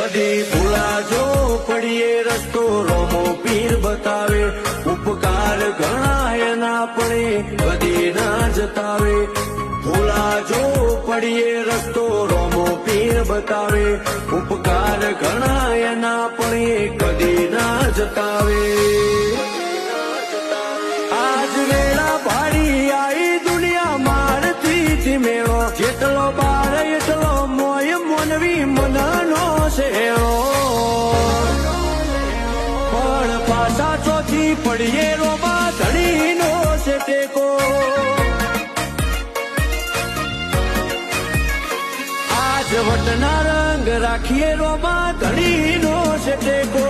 કદી ભૂલાજો પડીએ રસ્તો રોમો પીર બતાવે ઉપકાર ઘણા એના પડે કદી ના જતાવે ભૂલાજો પડીએ રસ્તો રોમો પીર બતાવે ઉપકાર ઘણા એના પડે કદી ના જતાવે આજ વેળા ભાડી આવી દુનિયા મારથી મેળો જેટલો બાર એટલો મોય મોનવી મનનો સેવો પણ પાછા ચોથી પડીએ રોમા ધણીનો છે ટેકો આજ વટના રંગ રાખીએ રોમા ધણીનો છે ટેકો